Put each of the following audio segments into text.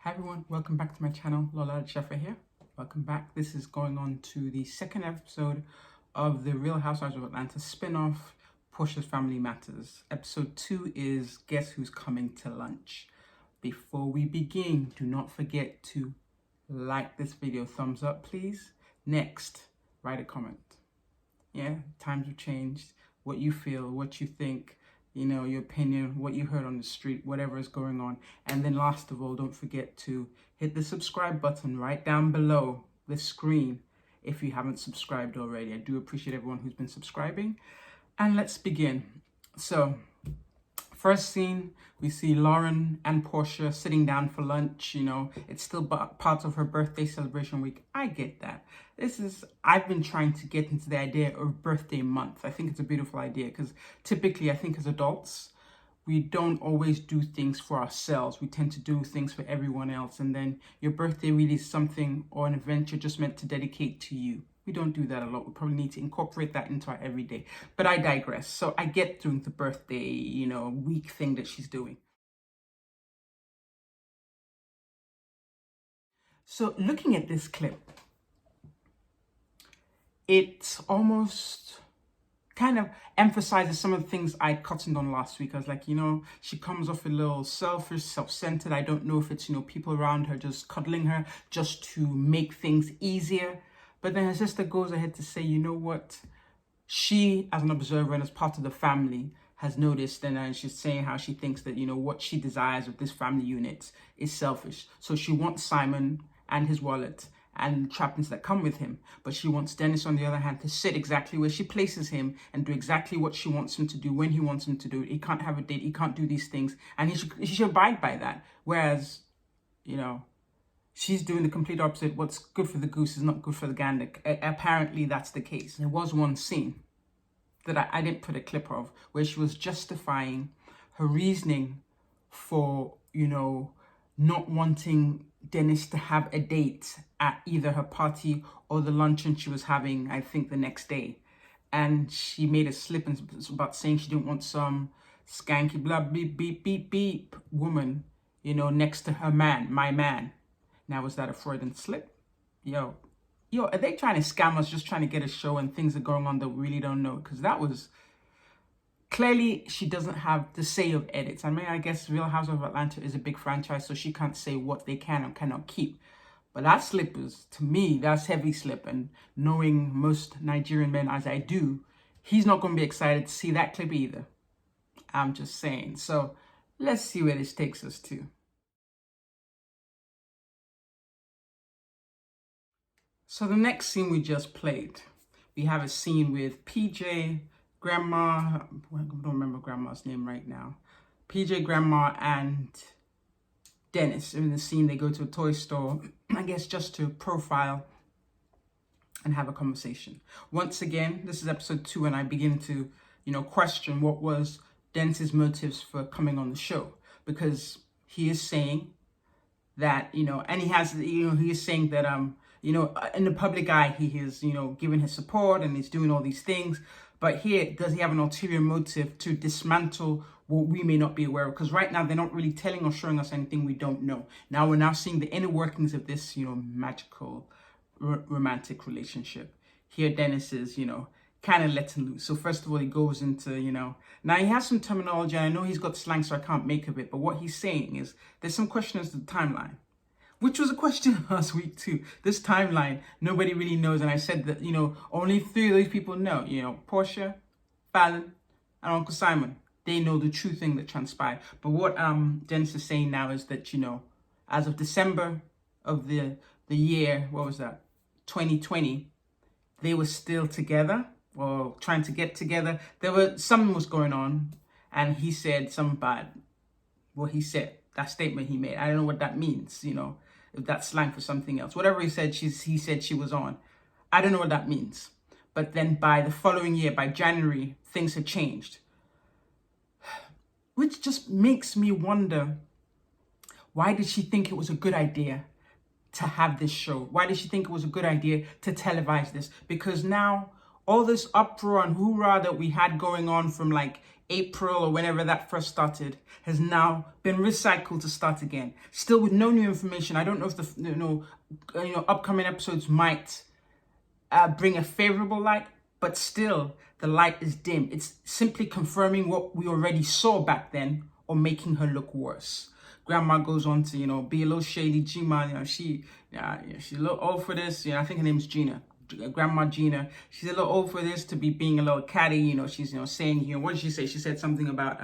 Hi everyone, welcome back to my channel. LolaAjisafe here. Welcome back. This is going on to the second episode of the Real Housewives of Atlanta spin-off, Porsha's Family Matters. Episode 2 is Guess Who's Coming to Lunch. Before we begin, do not forget to like this video. Thumbs up, please. Next, write a comment. Yeah, times have changed. What you feel, what you think, you know, your opinion, what you heard on the street, whatever is going on. And then last of all, don't forget to hit the subscribe button right down below the screen if you haven't subscribed already. I do appreciate everyone who's been subscribing. And let's begin. So, first scene, we see Lauren and Porsha sitting down for lunch. You know, it's still part of her birthday celebration week. I get that. I've been trying to get into the idea of birthday month. I think it's a beautiful idea because typically I think as adults, we don't always do things for ourselves. We tend to do things for everyone else. And then your birthday really is something or an event you're just meant to dedicate to you. We don't do that a lot. We probably need to incorporate that into our everyday. But I digress. So I get doing the birthday, you know, week thing that she's doing. So looking at this clip, it almost kind of emphasizes some of the things I cottoned on last week. I was like, you know, she comes off a little selfish, self-centered. I don't know if it's, you know, people around her just cuddling her just to make things easier. But then her sister goes ahead to say, you know what? She, as an observer and as part of the family, has noticed, and she's saying how she thinks that, you know, what she desires of this family unit is selfish. So she wants Simon and his wallet and trappings that come with him. But she wants Dennis, on the other hand, to sit exactly where she places him and do exactly what she wants him to do when he wants him to do it. He can't have a date. He can't do these things. And he should abide by that. Whereas, you know, she's doing the complete opposite. What's good for the goose is not good for the gander. Apparently, that's the case. There was one scene that I didn't put a clip of where she was justifying her reasoning for, you know, not wanting Dennis to have a date at either her party or the luncheon she was having, I think, the next day. And she made a slip about saying she didn't want some skanky blah beep beep beep beep woman, you know, next to her man, my man. Now, was that a Freudian slip? Yo, are they trying to scam us, just trying to get a show and things are going on that we really don't know? Because that was clearly, she doesn't have the say of edits. I mean, I guess Real Housewives of Atlanta is a big franchise, so she can't say what they can and cannot keep. But that slip is, to me, that's heavy slip. And knowing most Nigerian men as I do, he's not going to be excited to see that clip either. I'm just saying. So let's see where this takes us to. So the next scene we just played, we have a scene with PJ, Grandma, I don't remember Grandma's name right now, PJ, Grandma, and Dennis. In the scene, they go to a toy store, I guess just to profile and have a conversation. Once again, this is episode 2, and I begin to, you know, question what was Dennis's motives for coming on the show, because he is saying that, you know, and he has, you know, he is saying that, you know, in the public eye, he is, you know, giving his support and he's doing all these things. But here, does he have an ulterior motive to dismantle what we may not be aware of? Because right now, they're not really telling or showing us anything we don't know. Now, we're now seeing the inner workings of this, you know, magical romantic relationship. Here, Dennis is, you know, kind of letting loose. So first of all, he goes into, you know, now he has some terminology. I know he's got slang, so I can't make of it. But what he's saying is there's some question as to the timeline, which was a question last week too. This timeline, nobody really knows. And I said that, you know, only 3 of these people know, you know, Porsha, Fallon, and Uncle Simon. They know the true thing that transpired. But what Dennis is saying now is that, you know, as of December of the year, what was that, 2020, they were still together or trying to get together. Something was going on. And he said something bad. Well, he said, that statement he made. I don't know what that means, you know, if that's slang for something else. Whatever he said, he said she was on. I don't know what that means. But then by the following year, by January, things had changed. Which just makes me wonder, why did she think it was a good idea to have this show? Why did she think it was a good idea to televise this? Because now all this uproar and hoorah that we had going on from like April or whenever that first started, has now been recycled to start again. Still with no new information. I don't know if the upcoming episodes might bring a favorable light, but still the light is dim. It's simply confirming what we already saw back then or making her look worse. Grandma goes on to, be a little shady. Gina, she's a little old for this. I think her name's Gina. Grandma Gina, she's a little old for this to be being a little catty. She's, saying, what did she say? She said something about,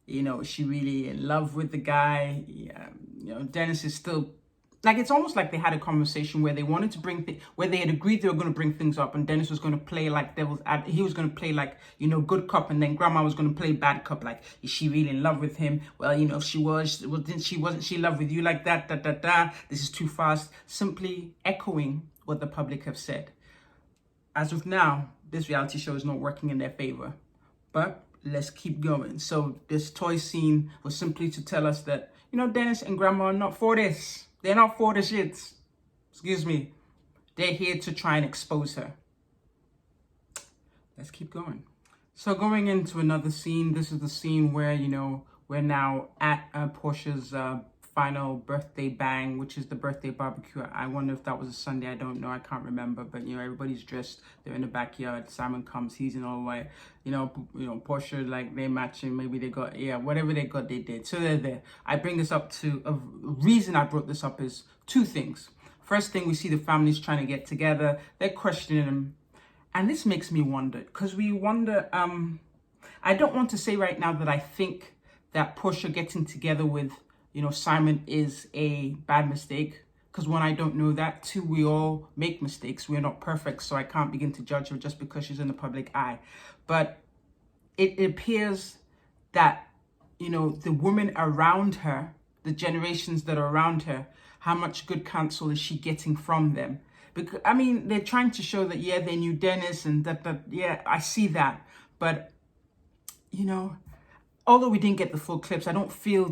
she really in love with the guy. Dennis is still, like, it's almost like they had a conversation where they wanted to where they had agreed they were going to bring things up, and Dennis was going to play like he was going to play like, good cop, and then Grandma was going to play bad cop, like, is she really in love with him? Well, if she was, well, wasn't she in love with you like that, this is too fast. Simply echoing what the public have said. As of now, this reality show is not working in their favor, but let's keep going. So this toy scene was simply to tell us that, Dennis and Grandma are not for this. They're not for the shits. Excuse me. They're here to try and expose her. Let's keep going. So going into another scene, this is the scene where, we're now at Porsha's final birthday bang, which is the birthday barbecue. I wonder if that was a Sunday. I don't know. I can't remember. But, everybody's dressed. They're in the backyard. Simon comes. He's in all white. Porsha, like, they're matching. Maybe they got, whatever they got, they did. So they're there. I bring this up to, a reason I brought this up is two things. First thing, we see the families trying to get together. They're questioning them. And this makes me wonder. Because we wonder, I don't want to say right now that I think that Porsha getting together with Simon is a bad mistake, because one, I don't know that. Two, we all make mistakes. We're not perfect, so I can't begin to judge her just because she's in the public eye. But it appears that, the women around her, the generations that are around her, how much good counsel is she getting from them? Because, they're trying to show that, they knew Dennis and that, I see that. But, although we didn't get the full clips, I don't feel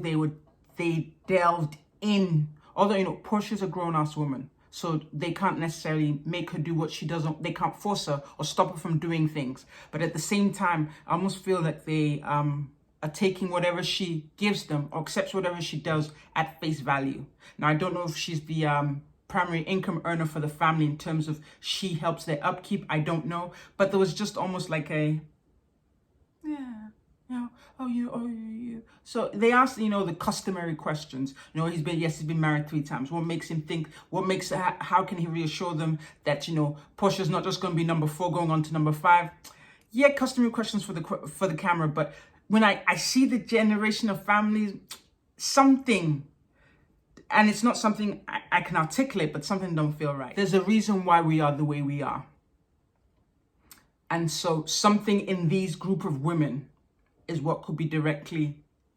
they delved in, although, Porsha's a grown-ass woman, so they can't necessarily make her do what she doesn't, they can't force her or stop her from doing things. But at the same time, I almost feel that they are taking whatever she gives them or accepts whatever she does at face value. Now, I don't know if she's the primary income earner for the family in terms of she helps their upkeep. I don't know. But there was just almost like a, So they asked, the customary questions. He's been married 3 times. What makes him think? How can he reassure them that, Porsha's not just going to be number 4 going on to number 5? Yeah, customary questions for the camera. But when I see the generation of families, something, and it's not something I can articulate, but something don't feel right. There's a reason why we are the way we are. And so something in these group of women is what could be directly,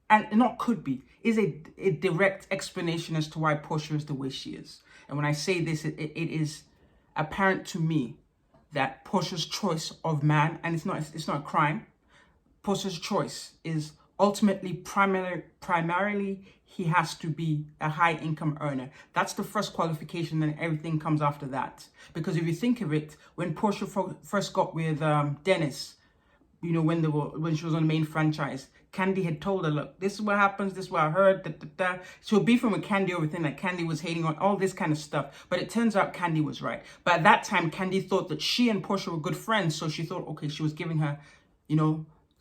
and not could be, is a direct explanation as to why Porsha is the way she is. And when I say this, it is apparent to me that Porsha's choice of man, and it's not a crime, Porsha's choice is ultimately, primarily, he has to be a high income earner. That's the first qualification, and everything comes after that. Because if you think of it, when Porsha first got with Dennis, when she was on the main franchise, Candy had told her, look, this is what happens, this is what I heard, She would beef with Candy over things like Candy was hating on all this kind of stuff. But it turns out Candy was right. But at that time, Candy thought that she and Porsha were good friends. So she thought, okay, she was giving her,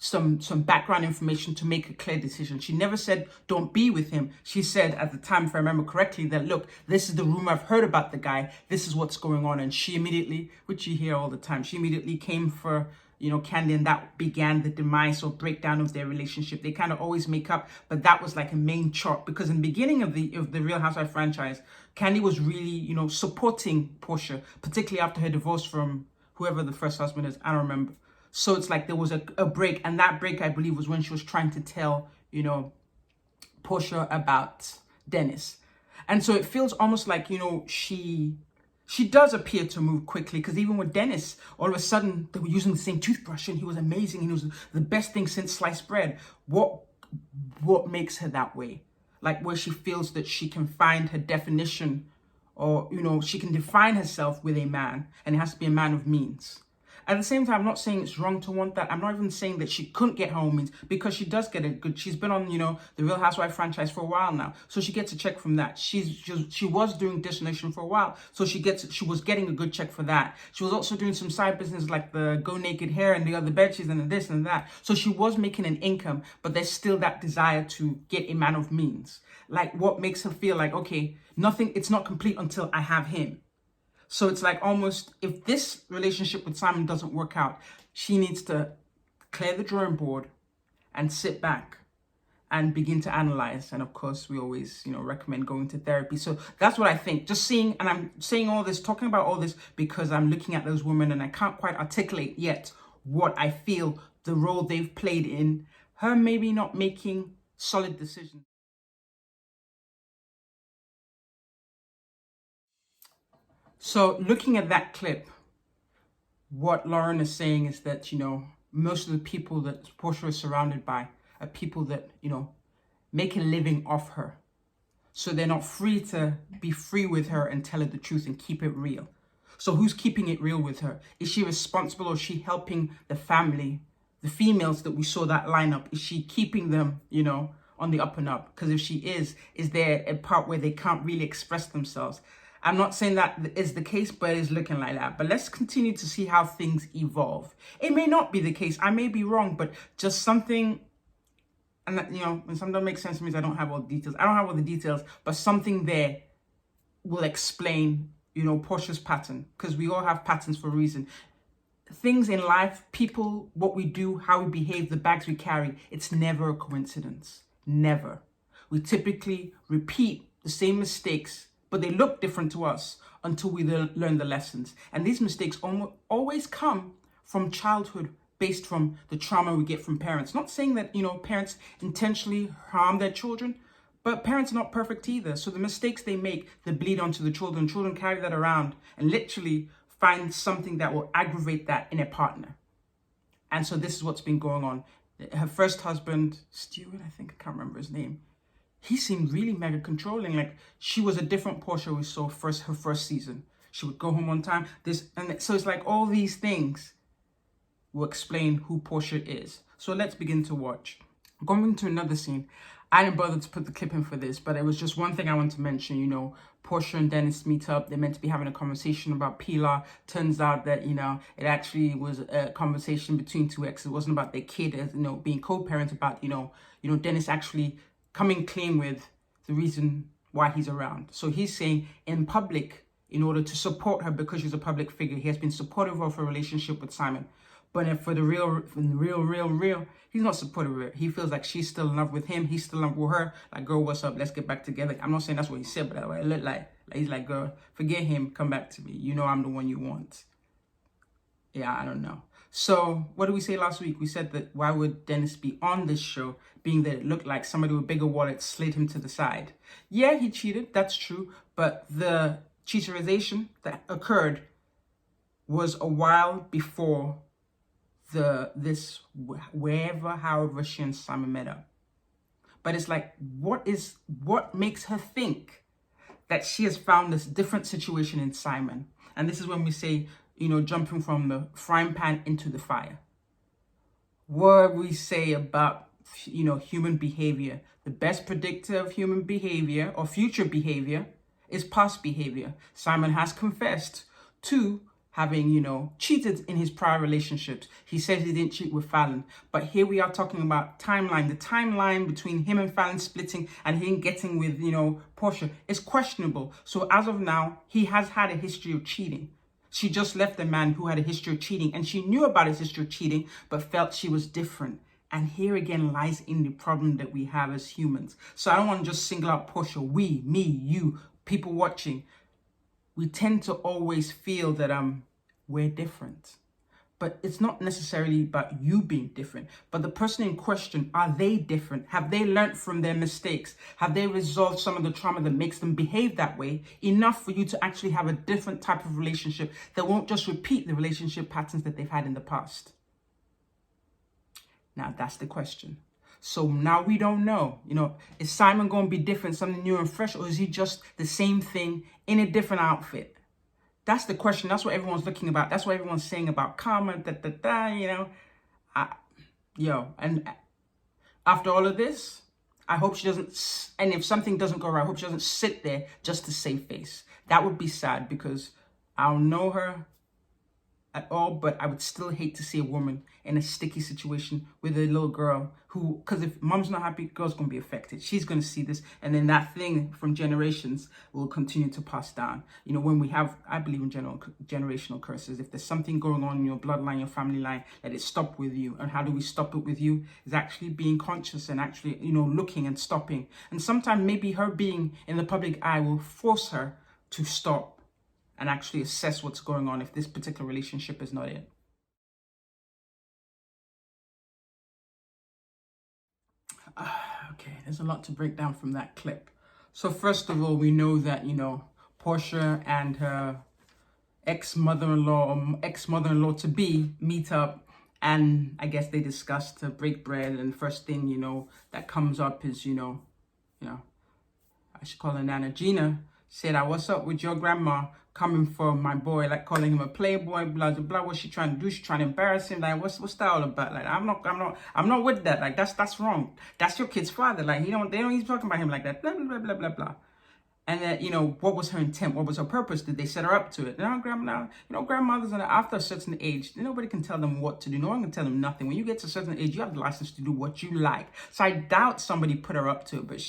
some background information to make a clear decision. She never said, don't be with him. She said at the time, if I remember correctly, that, look, this is the rumor I've heard about the guy. This is what's going on. And she immediately, which you hear all the time, she immediately came for, Candy, and that began the demise or breakdown of their relationship. They kind of always make up, but that was like a main chart, because in the beginning of the Real Housewives franchise, Candy was really, supporting Porsha, particularly after her divorce from whoever the first husband is. I don't remember. So it's like there was a break, and that break, I believe, was when she was trying to tell, Porsha about Dennis. And so it feels almost like, she does appear to move quickly, because even with Dennis, all of a sudden they were using the same toothbrush and he was amazing and he was the best thing since sliced bread. What makes her that way? Like, where she feels that she can find her definition, or, she can define herself with a man, and it has to be a man of means. At the same time, I'm not saying it's wrong to want that. I'm not even saying that she couldn't get her own means, because she does get a good, she's been on, the Real Housewives franchise for a while now. So she gets a check from that. She was doing destination for a while. So she was getting a good check for that. She was also doing some side business like the Go Naked Hair and the other bedsheets and the this and that. So she was making an income, but there's still that desire to get a man of means. Like, what makes her feel like, okay, it's not complete until I have him. So it's like, almost, if this relationship with Simon doesn't work out, she needs to clear the drawing board and sit back and begin to analyze. And of course, we always, recommend going to therapy. So that's what I think. Just seeing, and I'm saying all this, talking about all this, because I'm looking at those women and I can't quite articulate yet what I feel the role they've played in her maybe not making solid decisions. So looking at that clip, what Lauren is saying is that, most of the people that Porsha is surrounded by are people that, make a living off her. So they're not free to be free with her and tell her the truth and keep it real. So who's keeping it real with her? Is she responsible, or is she helping the family, the females that we saw that lineup? Is she keeping them, on the up and up? Because if she is there a part where they can't really express themselves? I'm not saying that is the case, but it is looking like that. But let's continue to see how things evolve. It may not be the case. I may be wrong, but just something, and when something don't make sense to me, I don't have all the details. I don't have all the details, but something there will explain, Porsha's pattern, because we all have patterns for a reason. Things in life, people, what we do, how we behave, the bags we carry, it's never a coincidence. Never. We typically repeat the same mistakes, but they look different to us until we learn the lessons. And these mistakes always come from childhood, based from the trauma we get from parents. Not saying that, parents intentionally harm their children, but parents are not perfect either. So the mistakes they make, they bleed onto the children. Children carry that around and literally find something that will aggravate that in a partner. And so this is what's been going on. Her first husband, Stuart, I think, I can't remember his name, he seemed really mega controlling. Like, she was a different Porsha we saw her first season. She would go home on time. So it's like all these things will explain who Porsha is. So let's begin to watch. Going to another scene. I didn't bother to put the clip in for this, but it was just one thing I want to mention. Porsha and Dennis meet up. They're meant to be having a conversation about Pilar. Turns out that, it actually was a conversation between two exes. It wasn't about their kid, as being co-parents, about, Dennis actually coming clean with the reason why he's around. So he's saying in public, in order to support her because she's a public figure, he has been supportive of her relationship with Simon. But for the real, he's not supportive of her. He feels like she's still in love with him. He's still in love with her. Like, girl, what's up? Let's get back together. I'm not saying that's what he said, but that's what it looked like. He's like, girl, forget him. Come back to me. I'm the one you want. Yeah, I don't know. So what did we say last week? We said that why would Dennis be on this show, being that it looked like somebody with bigger wallet slid him to the side. Yeah, he cheated. That's true. But the cheaterization that occurred was a while before however she and Simon met up. But it's like, what makes her think that she has found this different situation in Simon? And this is when we say, jumping from the frying pan into the fire. What we say about, human behavior. The best predictor of human behavior or future behavior is past behavior. Simon has confessed to having, cheated in his prior relationships. He says he didn't cheat with Fallon. But here we are talking about timeline. The timeline between him and Fallon splitting and him getting with, Porsha is questionable. So as of now, he has had a history of cheating. She just left a man who had a history of cheating, and she knew about his history of cheating, but felt she was different. And here again lies in the problem that we have as humans. So I don't want to just single out Porsha. We, me, you, people watching. We tend to always feel that we're different. But it's not necessarily about you being different. But the person in question, are they different? Have they learned from their mistakes? Have they resolved some of the trauma that makes them behave that way enough for you to actually have a different type of relationship that won't just repeat the relationship patterns that they've had in the past? Now, that's the question. So now we don't know, is Simon going to be different, something new and fresh, or is he just the same thing in a different outfit? That's the question. That's what everyone's looking about. That's what everyone's saying about karma, you know. And after all of this, I hope she doesn't, and if something doesn't go right, I hope she doesn't sit there just to save face. That would be sad because I don't know her at all, but I would still hate to see a woman in a sticky situation with a little girl who, because if mom's not happy, girl's going to be affected. She's going to see this, and then that thing from generations will continue to pass down. You know, when we have, I believe in generational curses. If there's something going on in your bloodline, your family line, let it stop with you. And how do we stop it with you? Is actually being conscious and actually, you know, looking and stopping. And sometimes maybe her being in the public eye will force her to stop and actually assess what's going on if this particular relationship is not it. Okay, there's a lot to break down from that clip. So first of all, we know that, you know, Porsha and her ex-mother-in-law or ex-mother-in-law to be meet up, and I guess they discussed to break bread, and the first thing, you know, that comes up is, you know, I should call her Nana Gina, said, what's up with your grandma coming for my boy, like calling him a playboy, blah, blah, blah. What's she trying to do? She's trying to embarrass him. Like, what's that all about? Like, I'm not with that. Like, that's wrong. That's your kid's father. Like, they don't even talking about him like that. Blah, blah, blah, blah, blah, blah. And then, you know, what was her intent? What was her purpose? Did they set her up to it? Grandmothers are after a certain age, nobody can tell them what to do. No one can tell them nothing. When you get to a certain age, you have the license to do what you like. So I doubt somebody put her up to it. But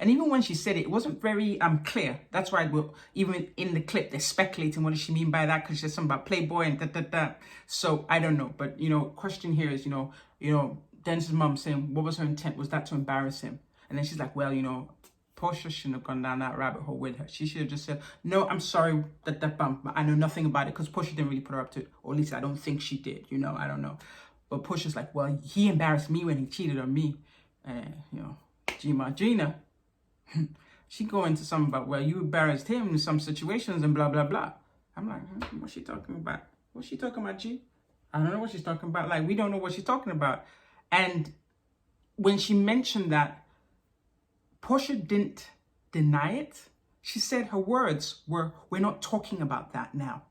and even when she said it, it wasn't very clear. That's why even in the clip, they're speculating what does she mean by that? Because she said something about Playboy and da. So I don't know. But, you know, question here is, you know, Dennis's mom saying, what was her intent? Was that to embarrass him? And then she's like, well, you know, Porsha shouldn't have gone down that rabbit hole with her. She should have just said, no, I'm sorry, I know nothing about it, because Porsha didn't really put her up to it. Or at least I don't think she did, you know, I don't know. But Porsha's like, well, he embarrassed me when he cheated on me. And, you know, Gina, she go into something about, well, you embarrassed him in some situations and blah, blah, blah. I'm like, what's she talking about? What's she talking about, G? I don't know what she's talking about. Like, we don't know what she's talking about. And when she mentioned that, Porsha didn't deny it. She said her words were, we're not talking about that now.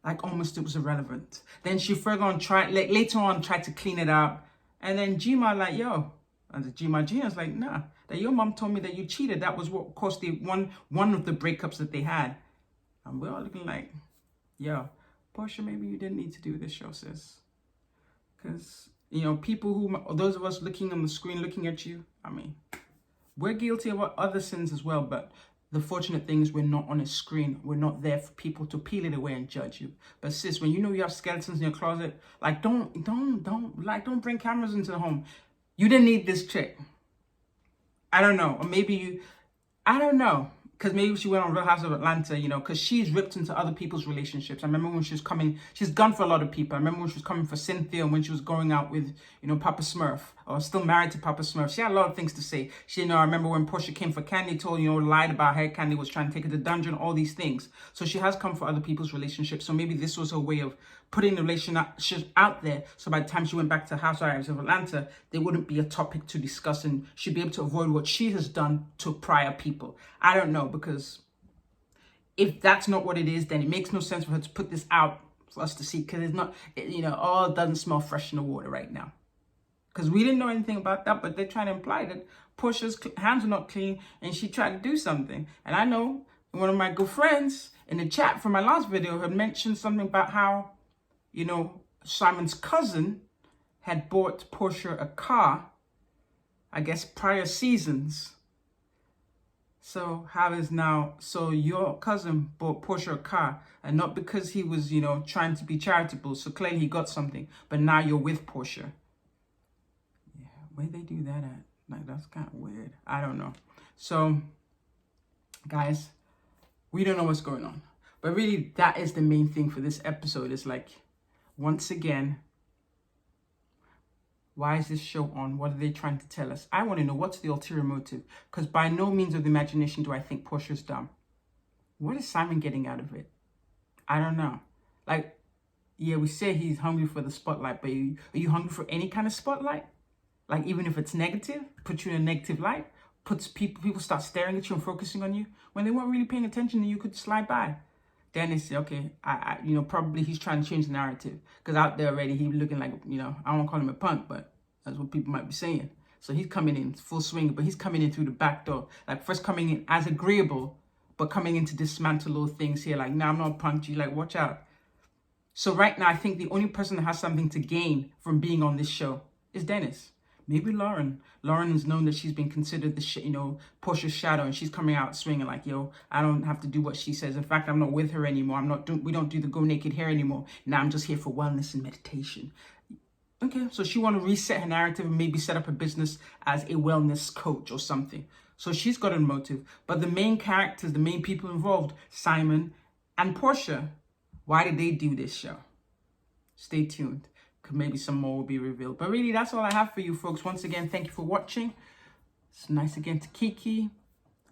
Like almost it was irrelevant. Then she further on later on tried to clean it up. And then Gina like, yo. And Gina's like, nah, that your mom told me that you cheated. That was what caused the one of the breakups that they had. And we're all looking like, yo, Porsha, maybe you didn't need to do this show, sis. Because, you know, those of us looking on the screen, looking at you, I mean, we're guilty of other sins as well, but the fortunate thing is we're not on a screen. We're not there for people to peel it away and judge you. But sis, when you know you have skeletons in your closet, like don't bring cameras into the home. You didn't need this chick. I don't know, or maybe I don't know. Because maybe she went on Real Housewives of Atlanta, you know, because she's ripped into other people's relationships. I remember when she was coming, she's gone for a lot of people. I remember when she was coming for Cynthia and when she was going out with, you know, Papa Smurf, or still married to Papa Smurf. She had a lot of things to say. She, you know, I remember when Porsha came for Candy, told, you know, lied about her. Candy was trying to take her to the dungeon, all these things. So she has come for other people's relationships. So maybe this was her way of putting the relationship out there. So by the time she went back to Housewives of Atlanta, there wouldn't be a topic to discuss and she'd be able to avoid what she has done to prior people. I don't know, because if that's not what it is, then it makes no sense for her to put this out for us to see, because it's not, you know, all doesn't smell fresh in the water right now. Because we didn't know anything about that, but they're trying to imply that Porsha's hands are not clean and she tried to do something. And I know one of my good friends in the chat from my last video had mentioned something about how, you know, Simon's cousin had bought Porsha a car, I guess prior seasons. So so your cousin bought Porsha a car, and not because he was, you know, trying to be charitable, so clearly he got something, but now you're with Porsha. Yeah, where they do that at? Like, that's kind of weird. I don't know. So, guys, we don't know what's going on. But really, that is the main thing for this episode. It's like, once again, why is this show on? What are they trying to tell us? I want to know, what's the ulterior motive? Because by no means of the imagination do I think Porsha's dumb. What is Simon getting out of it? I don't know. Like, yeah, we say he's hungry for the spotlight, but are you hungry for any kind of spotlight? Like, even if it's negative, put you in a negative light, puts people start staring at you and focusing on you when they weren't really paying attention and you could slide by. Dennis, okay, you know, probably he's trying to change the narrative because out there already he looking like, you know, I won't call him a punk, but that's what people might be saying. So he's coming in full swing, but he's coming in through the back door, like first coming in as agreeable, but coming in to dismantle all things here. Like, nah, I'm not a punk. You like, watch out. So right now, I think the only person that has something to gain from being on this show is Dennis. Maybe Lauren. Lauren is known that she's been considered the, you know, Porsha's shadow, and she's coming out swinging like, yo, I don't have to do what she says. In fact, I'm not with her anymore. We don't do the go naked hair anymore. Now I'm just here for wellness and meditation. Okay, so she want to reset her narrative and maybe set up a business as a wellness coach or something. So she's got a motive. But the main characters, the main people involved, Simon and Porsha, why did they do this show? Stay tuned. Maybe some more will be revealed. But really, that's all I have for you folks. Once again, thank you for watching. It's nice again to Kiki.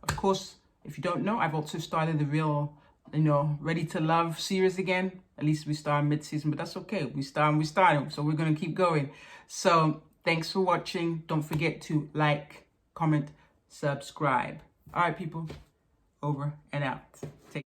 Of course, if you don't know, I've also started the Real, you know, Ready to Love series again. At least we started mid-season, but that's okay. We started, so we're going to keep going. So thanks for watching. Don't forget to like, comment, subscribe. All right, people, over and out. Take